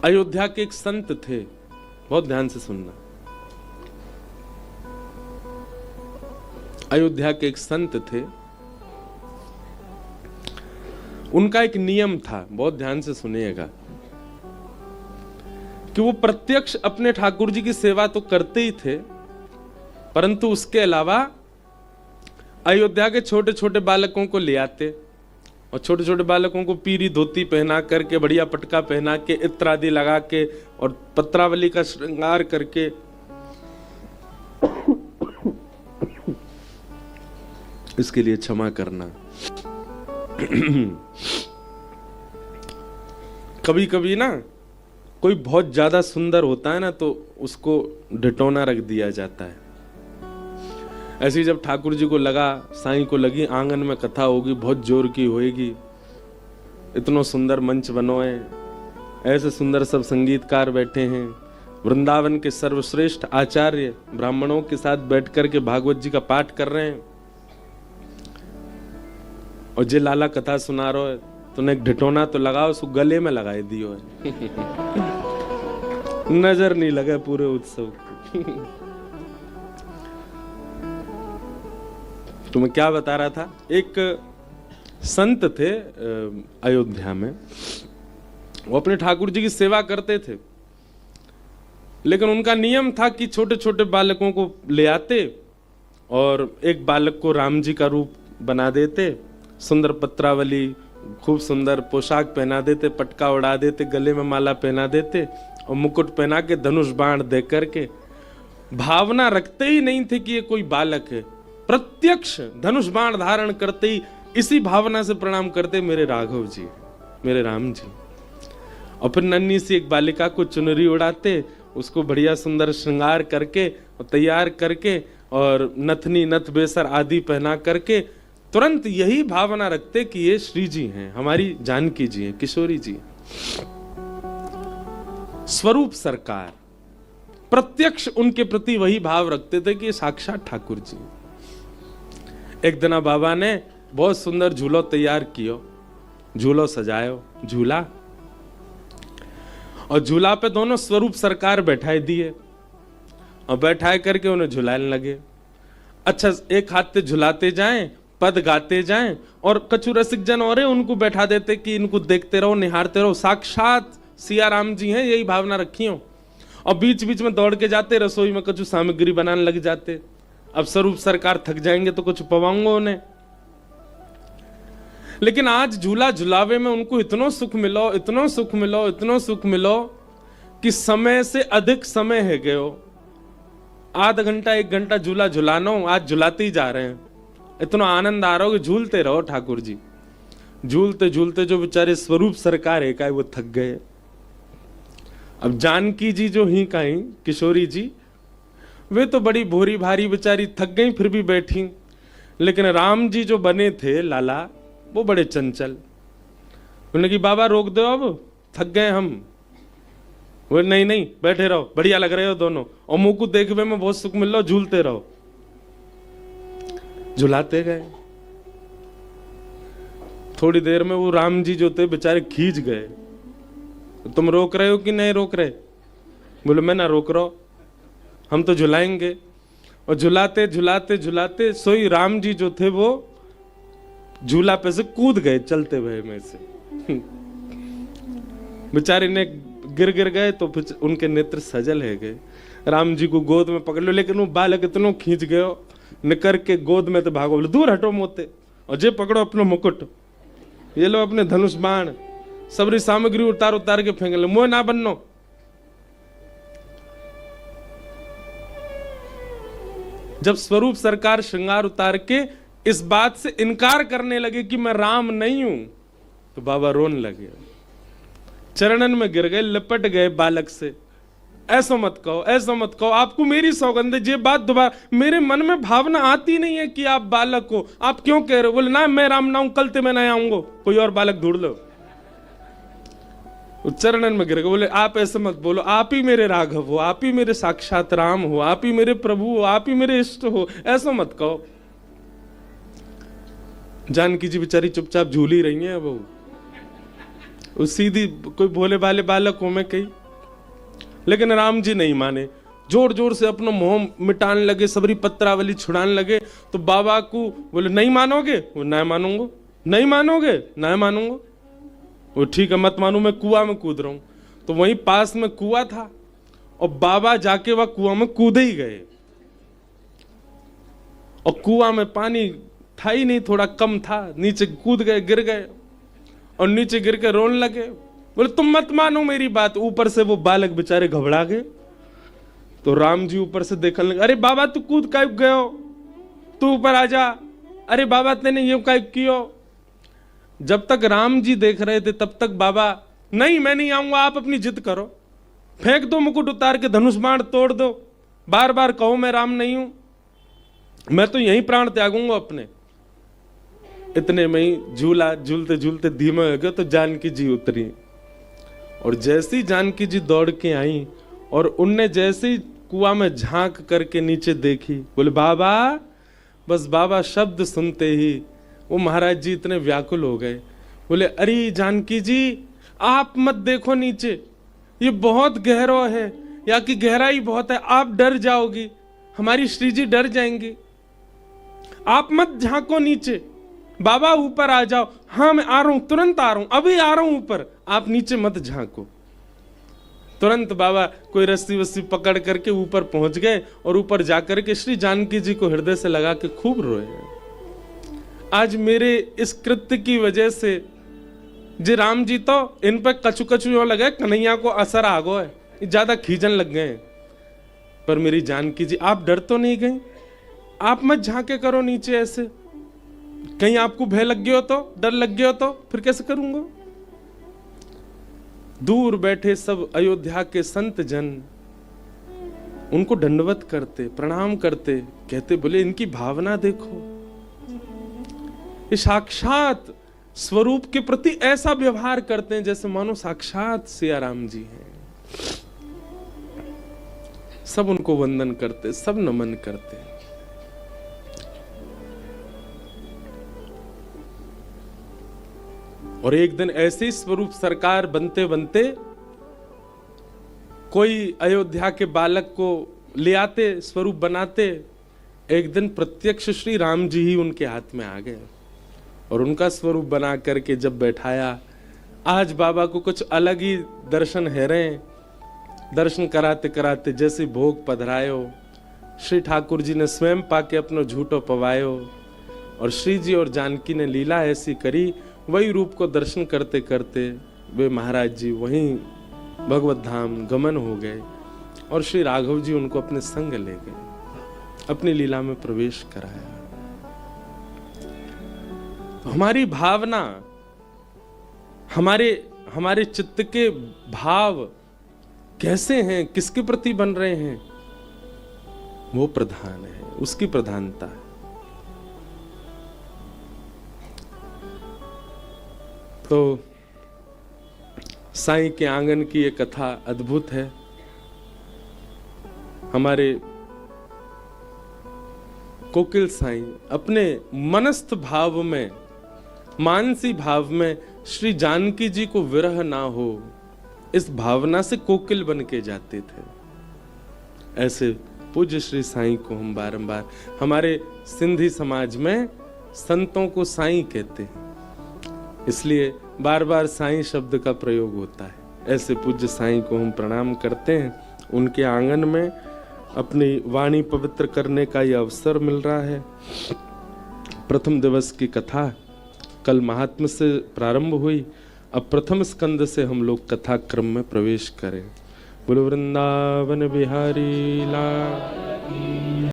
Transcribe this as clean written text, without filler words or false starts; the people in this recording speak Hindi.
अयोध्या के एक संत थे, बहुत ध्यान से सुनना। अयोध्या के एक संत थे, उनका एक नियम था, बहुत ध्यान से सुनिएगा, कि वो प्रत्यक्ष अपने ठाकुर जी की सेवा तो करते ही थे, परंतु उसके अलावा अयोध्या के छोटे छोटे बालकों को ले आते और छोटे छोटे बालकों को पीरी धोती पहना करके, बढ़िया पटका पहना के, इत्र आदि लगा के और पत्रावली का श्रृंगार करके इसके लिए क्षमा करना। कभी कभी ना कोई बहुत ज्यादा सुंदर होता है ना, तो उसको ढिटोना रख दिया जाता है। ऐसे ही जब ठाकुर जी को लगा, साईं को लगी आंगन में कथा होगी, बहुत जोर की होएगी, इतना सुंदर मंच बनो है, ऐसे सुंदर सब संगीतकार बैठे हैं, वृंदावन के सर्वश्रेष्ठ आचार्य ब्राह्मणों के साथ बैठ करके भागवत जी का पाठ कर रहे हैं, और जे लाला कथा सुना रहा है, तूने एक ढिटोना तो लगाओ, उसको गले में लगाए दियो है। नजर नहीं लगा पूरे उत्सव। तो मैं क्या बता रहा था, एक संत थे अयोध्या में, वो अपने ठाकुर जी की सेवा करते थे, लेकिन उनका नियम था कि छोटे छोटे बालकों को ले आते और एक बालक को राम जी का रूप बना देते, सुंदर पत्रावली, खूब सुंदर पोशाक पहना देते, पटका उड़ा देते, गले में माला पहना देते और मुकुट पहना के धनुष बाण दे करके, भावना रखते ही नहीं थे कि ये कोई बालक है, प्रत्यक्ष धनुष बाण धारण करते ही इसी भावना से प्रणाम करते, मेरे राघव जी, मेरे राम जी। और फिर नन्ही सी एक बालिका को चुनरी उड़ाते, उसको बढ़िया सुंदर श्रृंगार करके और तैयार करके और नथनी नथ बेसर आदि पहना करके तुरंत यही भावना रखते कि ये श्री जी हैं, हमारी जानकी जी हैं, किशोरी जी हैं। स्वरूप सरकार प्रत्यक्ष उनके प्रति वही भाव रखते थे कि ये साक्षात ठाकुर जी। एक दिन बाबा ने बहुत सुंदर झूलो तैयार कियो, झूलो सजायो, झूला, और झूला पे दोनों स्वरूप सरकार बैठाए दिए और बैठाए करके उन्हें झुलाने लगे। अच्छा, एक हाथ से झुलाते जाएं, पद गाते जाएं, और कछु रसिक जन और उनको बैठा देते कि इनको देखते रहो, निहारते रहो, साक्षात सिया राम जी हैं, यही भावना रखी हो। और बीच बीच में दौड़ के जाते, रसोई में कछु सामग्री बनाने लग जाते। अब स्वरूप सरकार थक जाएंगे तो कुछ पवाऊंगा उन्हें। लेकिन आज झूला झुलावे में उनको इतना सुख मिलो, इतना सुख मिलो, इतना सुख मिलो कि समय से अधिक समय है गयो। आधा घंटा एक घंटा झूला झुलानो, आज झुलाते ही जा रहे हैं। इतना आनंद आ रहा हो कि झूलते रहो ठाकुर जी। झूलते झूलते जो बेचारे स्वरूप सरकार है का वो थक गए। अब जानकी जी जो ही कहीं किशोरी जी, वे तो बड़ी भोरी भारी बेचारी थक गई, फिर भी बैठी। लेकिन राम जी जो बने थे लाला, वो बड़े चंचल। उन्होंने कि बाबा रोक दो, अब थक गए हम। वो नहीं नहीं बैठे रहो, बढ़िया लग रहे हो दोनों, और मुंह को देखने में बहुत सुख मिल रहा, झूलते रहो। झुलाते गए। थोड़ी देर में वो राम जी जो थे बेचारे खींच गए। तुम रोक रहे हो कि नहीं रोक रहे? बोले मैं ना रोक रहा हूं, हम तो झुलाएंगे। और झुलाते झुलाते झुलाते सोई राम जी जो थे वो झूला पे से कूद गए चलते हुए में से। बेचारे ने गिर गिर गए तो फिर उनके नेत्र सजल है गए। राम जी को गोद में पकड़ लो, लेकिन वो बालक इतना खींच गयो, निकर के गोद में तो भागो, बोले दूर हटो मोते, और जे पकड़ो अपना मुकुट, ये लो अपने धनुष बाण, सबरी सामग्री उतार उतार के फेंक लो, मोह ना बननो। जब स्वरूप सरकार श्रृंगार उतार के इस बात से इनकार करने लगे कि मैं राम नहीं हूं, तो बाबा रोने लगे, चरणन में गिर गए, लिपट गए बालक से। ऐसा मत कहो, ऐसा मत कहो, आपको मेरी सौगंध है, ये बात दोबारा, मेरे मन में भावना आती नहीं है कि आप बालक हो, आप क्यों कह रहे हो? बोले ना मैं राम ना हूं, कल ते मैं नहीं आऊंगा, कोई और बालक ढूंढ लो। चरणन में गिर गए, बोले आप ऐसे मत बोलो, आप ही मेरे राघव हो, आप ही मेरे साक्षात राम हो, आप ही मेरे प्रभु हो, आप ही मेरे इष्ट हो, ऐसा मत कहो। जानकी जी बेचारी चुपचाप झूली रही है। वो वो सीधी कोई भोले भाले बालक हो मैं कही, लेकिन राम जी नहीं माने, जोर जोर से अपना मोह मिटाने लगे, सबरी पत्रावली छुड़ाने लगे। तो बाबा को बोले नहीं मानोगे? वो नहीं मानूंगा। नहीं मानोगे? नहीं मानूंगा। वो ठीक है मत मानो, मैं कुआं में कूद रहा हूं। तो वहीं पास में कुआं था और बाबा जाके वह कुआं में कूदे ही गए, और कुआं में पानी था ही नहीं, थोड़ा कम था, नीचे कूद गए, गिर गए और नीचे गिर के रोने लगे। बोले तुम मत मानो मेरी बात। ऊपर से वो बालक बेचारे घबरा गए। तो राम जी ऊपर से देखने लगे, अरे बाबा तू कूद काहे गयो, तू ऊपर आ जा, अरे बाबा तेने ये काहे कियो। जब तक राम जी देख रहे थे तब तक बाबा, नहीं मैं नहीं आऊंगा, आप अपनी जिद करो, फेंक दो मुकुट उतार के, धनुष बाण तोड़ दो, बार बार कहो मैं राम नहीं हूं, मैं तो यहीं प्राण त्यागूंगा अपने। इतने में ही झूला झूलते झूलते धीमे हो गए तो जानकी जी उतरी, और जैसी जानकी जी दौड़ के आई और उनने जैसे ही कुआं में झांक करके नीचे देखी, बोले बाबा। बस बाबा शब्द सुनते ही वो महाराज जी इतने व्याकुल हो गए। बोले अरे जानकी जी आप मत देखो नीचे, ये बहुत गहरा है, या की गहराई बहुत है, आप डर जाओगी, हमारी श्री जी डर जाएंगी, आप मत झांको नीचे, बाबा ऊपर आ जाओ। हाँ मैं आ रहा हूं, तुरंत आ रहा हूं, अभी आ रहा हूं ऊपर, आप नीचे मत झांको। तुरंत बाबा कोई रस्सी वस्सी पकड़ करके ऊपर पहुंच गए और ऊपर जाकर के श्री जानकी जी को हृदय से लगा के खूब रोए। आज मेरे इस कृत्य की वजह से जी राम जी तो इन पर कछु कछु लगे, कन्हैया को असर आ गो है, ज्यादा खींचन लग गए। पर मेरी जानकी जी आप डर तो नहीं गई, आप मत झांके करो नीचे ऐसे, कहीं आपको भय लग गया हो तो, डर लग गया हो तो फिर कैसे करूंगा। दूर बैठे सब अयोध्या के संत जन उनको दंडवत करते, प्रणाम करते, कहते बोले इनकी भावना देखो, ये साक्षात स्वरूप के प्रति ऐसा व्यवहार करते हैं जैसे मानो साक्षात सिया राम जी हैं। सब उनको वंदन करते, सब नमन करते। और एक दिन ऐसे ही स्वरूप सरकार बनते बनते कोई अयोध्या के बालक को ले आते, स्वरूप बनाते। एक दिन प्रत्यक्ष श्री राम जी ही उनके हाथ में आ गए और उनका स्वरूप बना करके जब बैठाया, आज बाबा को कुछ अलग ही दर्शन है रहे। दर्शन कराते कराते जैसे भोग पधरायो, श्री ठाकुर जी ने स्वयं पाके अपनो झूठो पवायो, और श्री जी और जानकी ने लीला ऐसी करी, वही रूप को दर्शन करते करते वे महाराज जी वहीं भगवत धाम गमन हो गए और श्री राघव जी उनको अपने संग ले गए, अपनी लीला में प्रवेश कराया। तो हमारी भावना, हमारे चित्त के भाव कैसे हैं, किसके प्रति बन रहे हैं, वो प्रधान है, उसकी प्रधानता है। तो साईं के आंगन की ये कथा अद्भुत है। हमारे कोकिल साईं अपने मनस्थ भाव में, मानसी भाव में श्री जानकी जी को विरह ना हो, इस भावना से कोकिल बन के जाते थे। ऐसे पूज्य श्री साईं को हम बारंबार, हमारे सिंधी समाज में संतों को साईं कहते हैं, इसलिए बार बार साईं शब्द का प्रयोग होता है। ऐसे पूज्य साईं को हम प्रणाम करते हैं। उनके आंगन में अपनी वाणी पवित्र करने का यह अवसर मिल रहा है। प्रथम दिवस की कथा कल महात्म्य से प्रारंभ हुई, अब प्रथम स्कंद से हम लोग कथा क्रम में प्रवेश करें। बोलो वृंदावन बिहारी लाल।